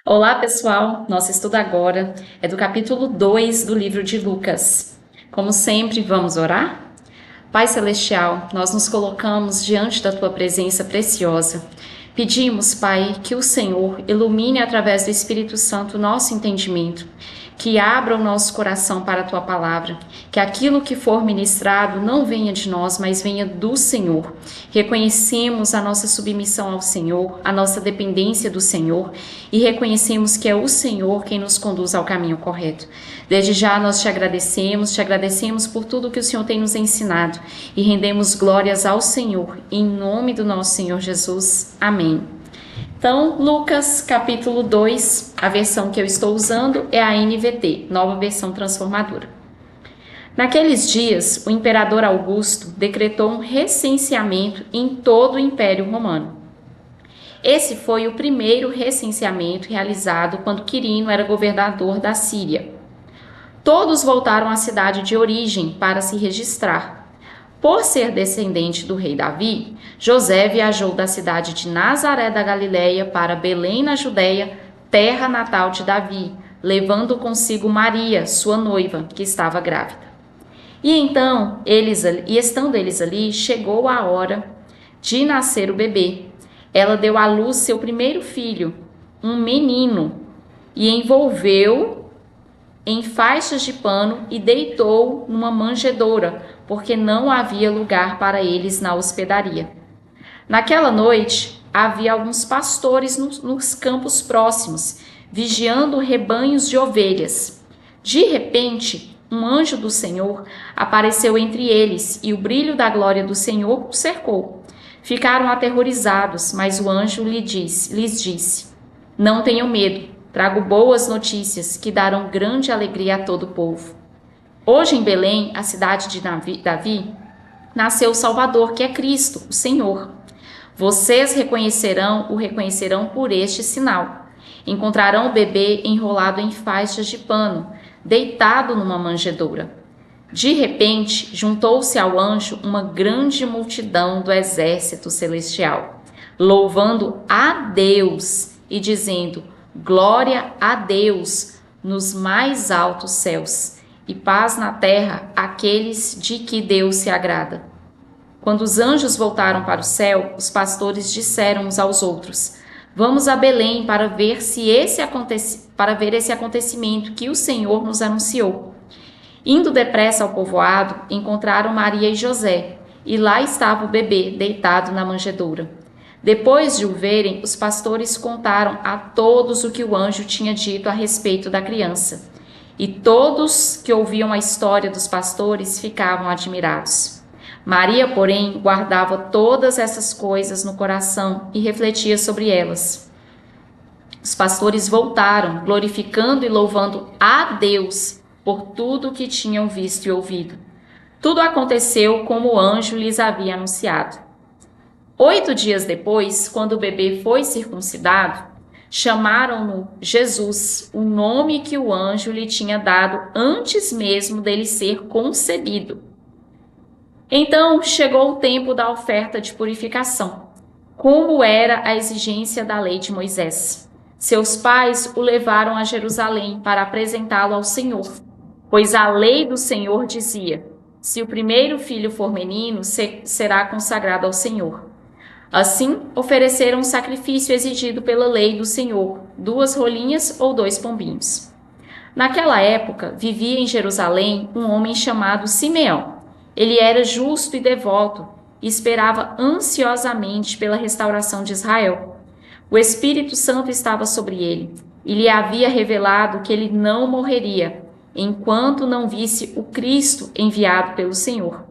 Olá, pessoal! Nosso estudo agora é do capítulo 2 do livro de Lucas. Como sempre, vamos orar? Pai Celestial, nós nos colocamos diante da Tua presença preciosa. Pedimos, Pai, que o Senhor ilumine através do Espírito Santo o nosso entendimento, que abra o nosso coração para a Tua palavra, que aquilo que for ministrado não venha de nós, mas venha do Senhor. Reconhecemos a nossa submissão ao Senhor, a nossa dependência do Senhor e reconhecemos que é o Senhor quem nos conduz ao caminho correto. Desde já nós te agradecemos por tudo que o Senhor tem nos ensinado e rendemos glórias ao Senhor, em nome do nosso Senhor Jesus. Amém. Então, Lucas capítulo 2, a versão que eu estou usando é a NVT, Nova Versão Transformadora. Naqueles dias, o imperador Augusto decretou um recenseamento em todo o Império Romano. Esse foi o primeiro recenseamento realizado quando Quirino era governador da Síria. Todos voltaram à cidade de origem para se registrar. Por ser descendente do rei Davi, José viajou da cidade de Nazaré da Galileia para Belém, na Judéia, terra natal de Davi, levando consigo Maria, sua noiva, que estava grávida. Estando eles ali, chegou a hora de nascer o bebê. Ela deu à luz seu primeiro filho, um menino, e envolveu em faixas de pano e deitou numa manjedoura, porque não havia lugar para eles na hospedaria. Naquela noite, havia alguns pastores nos campos próximos, vigiando rebanhos de ovelhas. De repente, um anjo do Senhor apareceu entre eles e o brilho da glória do Senhor os cercou. Ficaram aterrorizados, mas o anjo lhes disse: Não tenham medo. Trago boas notícias que darão grande alegria a todo o povo. Hoje em Belém, a cidade de Davi, nasceu o Salvador, que é Cristo, o Senhor. Vocês o reconhecerão por este sinal. Encontrarão o bebê enrolado em faixas de pano, deitado numa manjedoura. De repente, juntou-se ao anjo uma grande multidão do exército celestial, louvando a Deus e dizendo: Glória a Deus nos mais altos céus e paz na terra àqueles de que Deus se agrada. Quando os anjos voltaram para o céu, os pastores disseram uns aos outros: Vamos a Belém para ver esse acontecimento que o Senhor nos anunciou. Indo depressa ao povoado, encontraram Maria e José, e lá estava o bebê deitado na manjedoura. Depois de o verem, os pastores contaram a todos o que o anjo tinha dito a respeito da criança. E todos que ouviam a história dos pastores ficavam admirados. Maria, porém, guardava todas essas coisas no coração e refletia sobre elas. Os pastores voltaram, glorificando e louvando a Deus por tudo o que tinham visto e ouvido. Tudo aconteceu como o anjo lhes havia anunciado. 8 dias depois, quando o bebê foi circuncidado, chamaram-no Jesus, o nome que o anjo lhe tinha dado antes mesmo dele ser concebido. Então chegou o tempo da oferta de purificação, como era a exigência da lei de Moisés. Seus pais o levaram a Jerusalém para apresentá-lo ao Senhor, pois a lei do Senhor dizia: se o primeiro filho for menino, será consagrado ao Senhor. Assim, ofereceram um sacrifício exigido pela lei do Senhor, 2 rolinhas ou 2 pombinhos. Naquela época, vivia em Jerusalém um homem chamado Simeão. Ele era justo e devoto e esperava ansiosamente pela restauração de Israel. O Espírito Santo estava sobre ele e lhe havia revelado que ele não morreria, enquanto não visse o Cristo enviado pelo Senhor.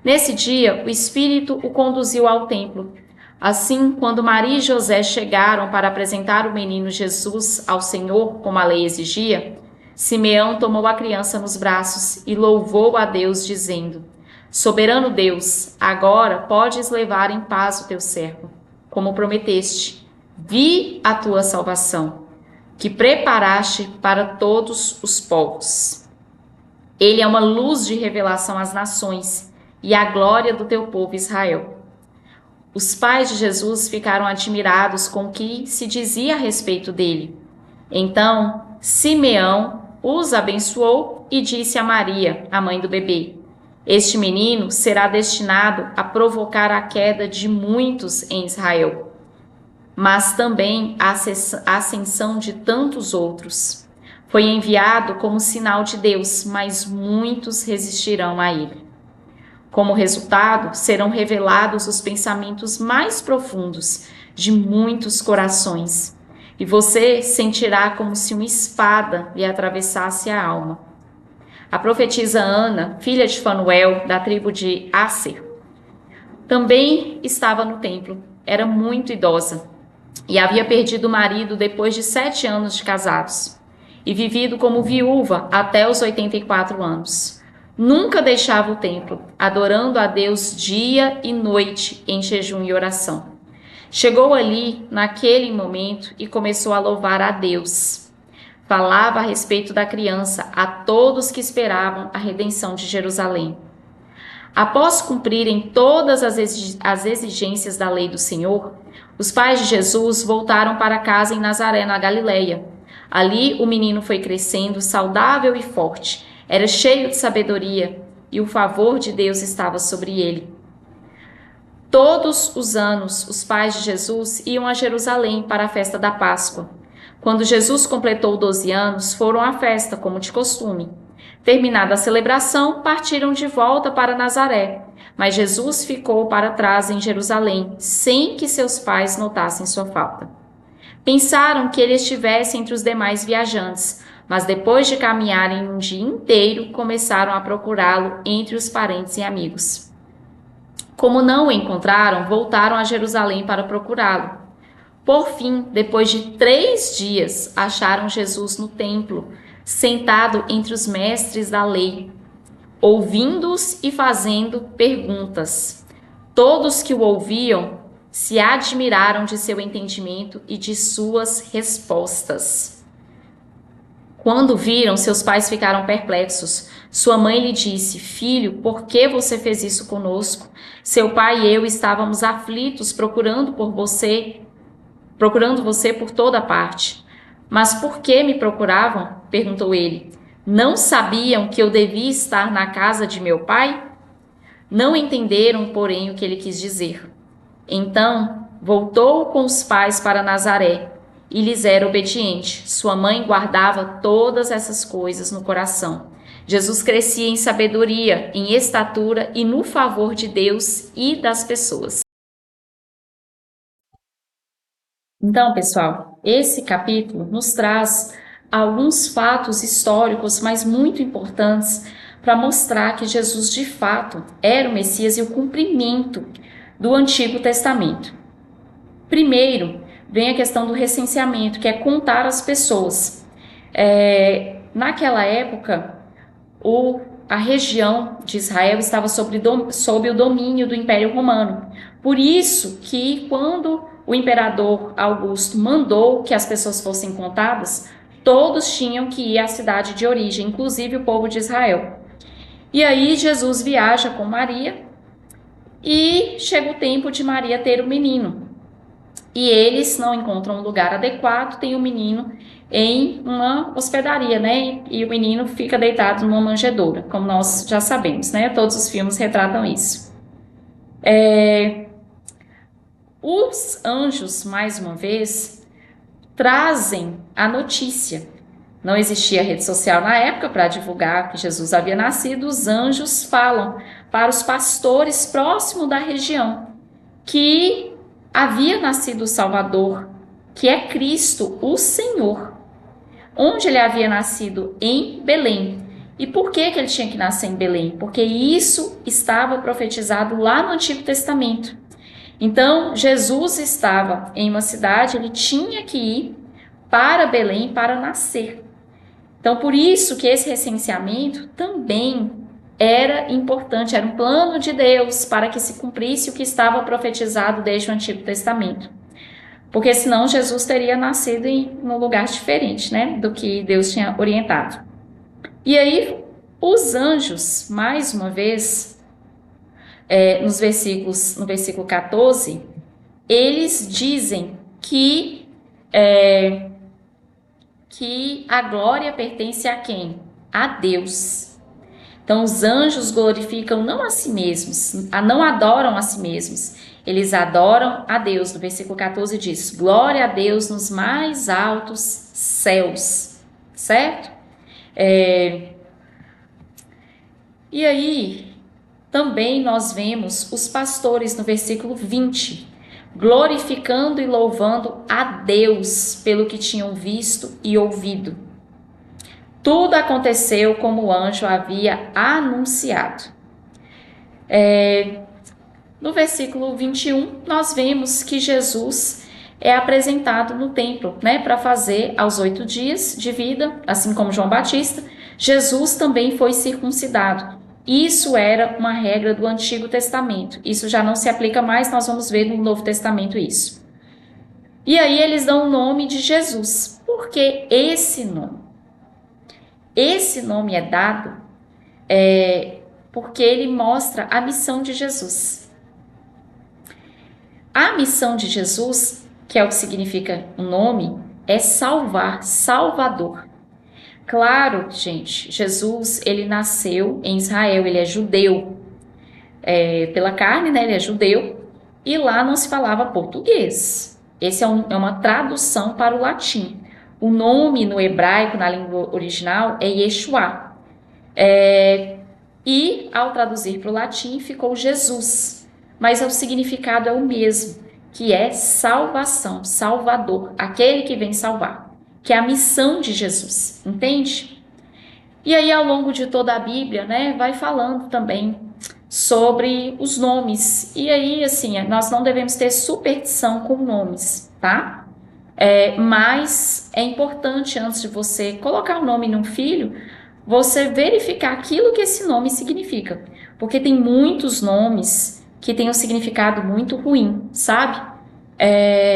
Nesse dia, o Espírito o conduziu ao templo. Assim, quando Maria e José chegaram para apresentar o menino Jesus ao Senhor, como a lei exigia, Simeão tomou a criança nos braços e louvou a Deus, dizendo: Soberano Deus, agora podes levar em paz o teu servo, como prometeste. Vi a tua salvação, que preparaste para todos os povos. Ele é uma luz de revelação às nações e a glória do teu povo Israel. Os pais de Jesus ficaram admirados com o que se dizia a respeito dele. Então, Simeão os abençoou e disse a Maria, a mãe do bebê: Este menino será destinado a provocar a queda de muitos em Israel, mas também a ascensão de tantos outros. Foi enviado como sinal de Deus, mas muitos resistirão a ele. Como resultado, serão revelados os pensamentos mais profundos de muitos corações, e você sentirá como se uma espada lhe atravessasse a alma. A profetisa Ana, filha de Fanuel, da tribo de Asser, também estava no templo. Era muito idosa e havia perdido o marido depois de 7 anos de casados e vivido como viúva até os 84 anos. Nunca deixava o templo, adorando a Deus dia e noite em jejum e oração. Chegou ali, naquele momento, e começou a louvar a Deus. Falava a respeito da criança a todos que esperavam a redenção de Jerusalém. Após cumprirem todas as exigências da lei do Senhor, os pais de Jesus voltaram para casa em Nazaré, na Galileia. Ali o menino foi crescendo, saudável e forte. Era cheio de sabedoria e o favor de Deus estava sobre ele. Todos os anos, os pais de Jesus iam a Jerusalém para a festa da Páscoa. Quando Jesus completou 12 anos, foram à festa, como de costume. Terminada a celebração, partiram de volta para Nazaré, mas Jesus ficou para trás em Jerusalém, sem que seus pais notassem sua falta. Pensaram que ele estivesse entre os demais viajantes, mas depois de caminharem um dia inteiro, começaram a procurá-lo entre os parentes e amigos. Como não o encontraram, voltaram a Jerusalém para procurá-lo. Por fim, depois de 3 dias, acharam Jesus no templo, sentado entre os mestres da lei, ouvindo-os e fazendo perguntas. Todos que o ouviam se admiraram de seu entendimento e de suas respostas. Quando viram, seus pais ficaram perplexos. Sua mãe lhe disse: Filho, por que você fez isso conosco? Seu pai e eu estávamos aflitos procurando você por toda parte. Mas por que me procuravam? Perguntou ele. Não sabiam que eu devia estar na casa de meu pai? Não entenderam, porém, o que ele quis dizer. Então, voltou com os pais para Nazaré e lhes era obediente. Sua mãe guardava todas essas coisas no coração. Jesus crescia em sabedoria, em estatura e no favor de Deus e das pessoas. Então, pessoal, esse capítulo nos traz alguns fatos históricos, mas muito importantes, para mostrar que Jesus de fato era o Messias e o cumprimento do Antigo Testamento. Primeiro, vem a questão do recenseamento, que é contar as pessoas. Naquela época, a região de Israel estava sob o domínio do Império Romano. Por isso que quando o imperador Augusto mandou que as pessoas fossem contadas, todos tinham que ir à cidade de origem, inclusive o povo de Israel. E aí Jesus viaja com Maria e chega o tempo de Maria ter o menino. E eles não encontram um lugar adequado, tem o menino em uma hospedaria, né? E o menino fica deitado numa manjedoura, como nós já sabemos, né? Todos os filmes retratam isso. Os anjos, mais uma vez, trazem a notícia. Não existia rede social na época para divulgar que Jesus havia nascido. Os anjos falam para os pastores próximos da região que havia nascido o Salvador, que é Cristo, o Senhor. Onde ele havia nascido? Em Belém. E por que ele tinha que nascer em Belém? Porque isso estava profetizado lá no Antigo Testamento. Então, Jesus estava em uma cidade, ele tinha que ir para Belém para nascer. Então, por isso que esse recenseamento também era importante, era um plano de Deus para que se cumprisse o que estava profetizado desde o Antigo Testamento. Porque senão Jesus teria nascido em um lugar diferente, né, do que Deus tinha orientado. E aí, os anjos, mais uma vez, no versículo 14, eles dizem que que a glória pertence a quem? A Deus. Então, os anjos glorificam não a si mesmos, não adoram a si mesmos, eles adoram a Deus. No versículo 14 diz: glória a Deus nos mais altos céus, certo? E aí, também nós vemos os pastores no versículo 20, glorificando e louvando a Deus pelo que tinham visto e ouvido. Tudo aconteceu como o anjo havia anunciado. No versículo 21, nós vemos que Jesus é apresentado no templo, né, para fazer aos 8 dias de vida, assim como João Batista. Jesus também foi circuncidado. Isso era uma regra do Antigo Testamento. Isso já não se aplica mais, nós vamos ver no Novo Testamento isso. E aí eles dão o nome de Jesus. Por que esse nome? Esse nome é dado porque ele mostra a missão de Jesus. A missão de Jesus, que é o que significa o nome, é salvar, Salvador. Claro, gente, Jesus, ele nasceu em Israel, ele é judeu. Pela carne, né, ele é judeu, e lá não se falava português. Esse é uma tradução para o latim. O nome no hebraico, na língua original, é Yeshua. E, ao traduzir para o latim, ficou Jesus. Mas o significado é o mesmo, que é salvação, Salvador, aquele que vem salvar, que é a missão de Jesus, entende? E aí, ao longo de toda a Bíblia, né, vai falando também sobre os nomes. E aí, assim, nós não devemos ter superstição com nomes, tá? Mas é importante, antes de você colocar o nome num filho, você verificar aquilo que esse nome significa. Porque tem muitos nomes que têm um significado muito ruim, sabe?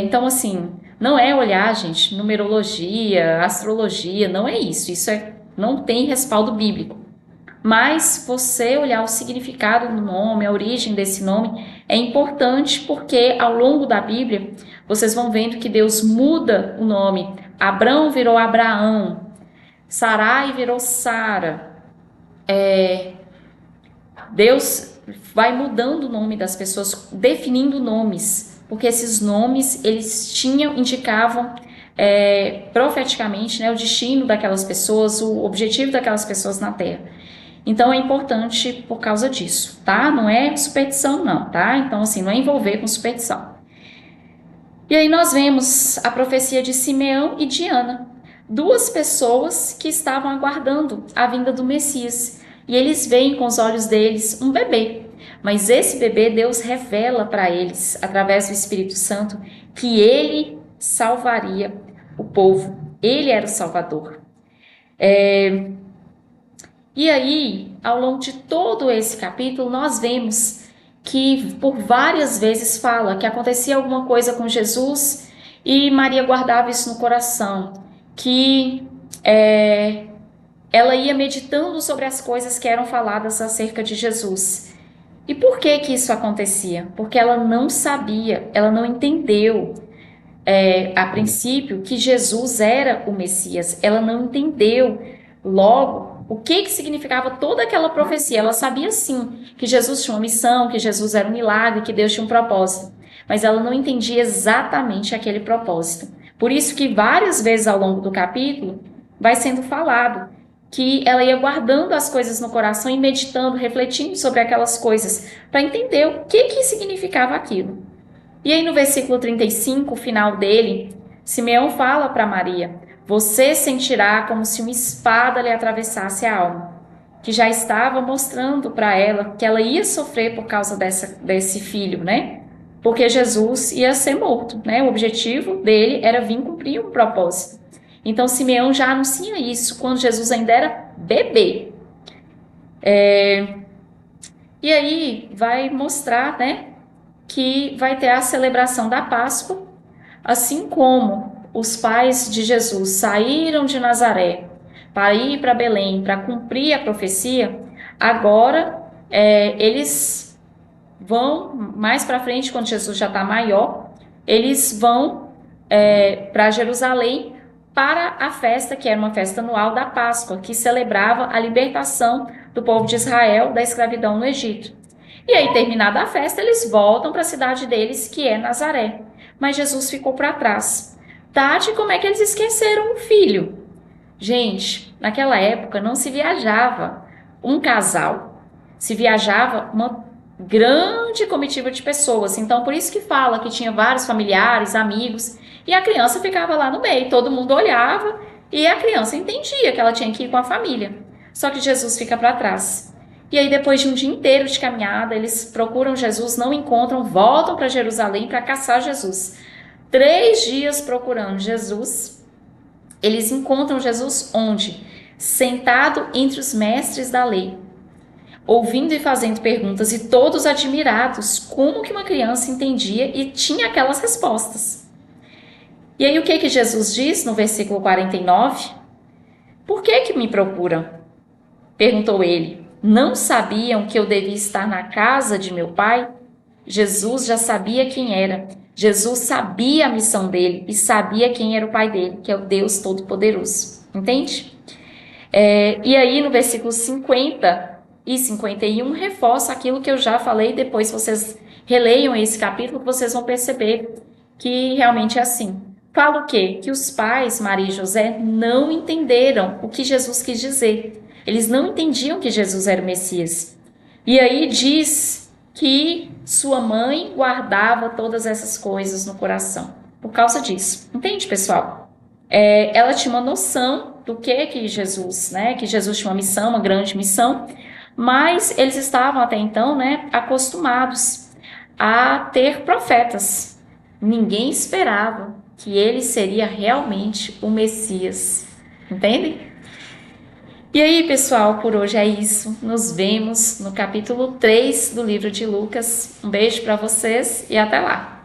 Então, assim, não é olhar, gente, numerologia, astrologia, não é isso. Isso não tem respaldo bíblico. Mas você olhar o significado do nome, a origem desse nome, é importante porque ao longo da Bíblia, vocês vão vendo que Deus muda o nome. Abrão virou Abraão, Sarai virou Sara. Deus vai mudando o nome das pessoas, definindo nomes, porque esses nomes, eles indicavam profeticamente, né, o destino daquelas pessoas, o objetivo daquelas pessoas na Terra. Então, é importante por causa disso, tá? Não é superstição, não, tá? Então, assim, não é envolver com superstição. E aí nós vemos a profecia de Simeão e de Ana, duas pessoas que estavam aguardando a vinda do Messias. E eles veem com os olhos deles um bebê. Mas esse bebê, Deus revela para eles, através do Espírito Santo, que ele salvaria o povo. Ele era o Salvador. E aí, ao longo de todo esse capítulo, nós vemos que por várias vezes fala que acontecia alguma coisa com Jesus e Maria guardava isso no coração, que ela ia meditando sobre as coisas que eram faladas acerca de Jesus. E por que que isso acontecia? Porque ela não sabia, ela não entendeu a princípio que Jesus era o Messias. Ela não entendeu logo o que significava toda aquela profecia. Ela sabia sim que Jesus tinha uma missão, que Jesus era um milagre, que Deus tinha um propósito, mas ela não entendia exatamente aquele propósito. Por isso que várias vezes ao longo do capítulo vai sendo falado que ela ia guardando as coisas no coração e meditando, refletindo sobre aquelas coisas, para entender o que significava aquilo. E aí no versículo 35, o final dele, Simeão fala para Maria: você sentirá como se uma espada lhe atravessasse a alma, que já estava mostrando para ela que ela ia sofrer por causa desse filho, né? Porque Jesus ia ser morto, né? O objetivo dele era vir cumprir um propósito. Então Simeão já anuncia isso quando Jesus ainda era bebê. E aí vai mostrar, né, que vai ter a celebração da Páscoa, assim como os pais de Jesus saíram de Nazaré para ir para Belém, para cumprir a profecia. Agora eles vão, mais para frente, quando Jesus já está maior, eles vão para Jerusalém, para a festa, que era uma festa anual da Páscoa, que celebrava a libertação do povo de Israel da escravidão no Egito. E aí, terminada a festa, eles voltam para a cidade deles, que é Nazaré. Mas Jesus ficou para trás. Tati, como é que eles esqueceram o filho? Gente, naquela época não se viajava um casal, se viajava uma grande comitiva de pessoas. Então, por isso que fala que tinha vários familiares, amigos, e a criança ficava lá no meio. Todo mundo olhava e a criança entendia que ela tinha que ir com a família. Só que Jesus fica para trás. E aí, depois de um dia inteiro de caminhada, eles procuram Jesus, não encontram, voltam para Jerusalém para caçar Jesus. 3 dias procurando Jesus, eles encontram Jesus onde? Sentado entre os mestres da lei, ouvindo e fazendo perguntas, e todos admirados como que uma criança entendia e tinha aquelas respostas. E aí o que Jesus diz no versículo 49? Por que me procuram? Perguntou ele. Não sabiam que eu devia estar na casa de meu pai? Jesus já sabia quem era. Jesus sabia a missão dele e sabia quem era o pai dele, que é o Deus Todo-Poderoso. Entende? E aí no versículo 50 e 51 reforça aquilo que eu já falei. Depois vocês releiam esse capítulo que vocês vão perceber que realmente é assim. Fala o quê? Que os pais, Maria e José, não entenderam o que Jesus quis dizer. Eles não entendiam que Jesus era o Messias. E aí diz que sua mãe guardava todas essas coisas no coração. Por causa disso. Entende, pessoal? Ela tinha uma noção do que Jesus, né? Que Jesus tinha uma missão, uma grande missão. Mas eles estavam até então, né, acostumados a ter profetas. Ninguém esperava que ele seria realmente o Messias. Entendem? E aí, pessoal, por hoje é isso. Nos vemos no capítulo 3 do livro de Lucas. Um beijo para vocês e até lá!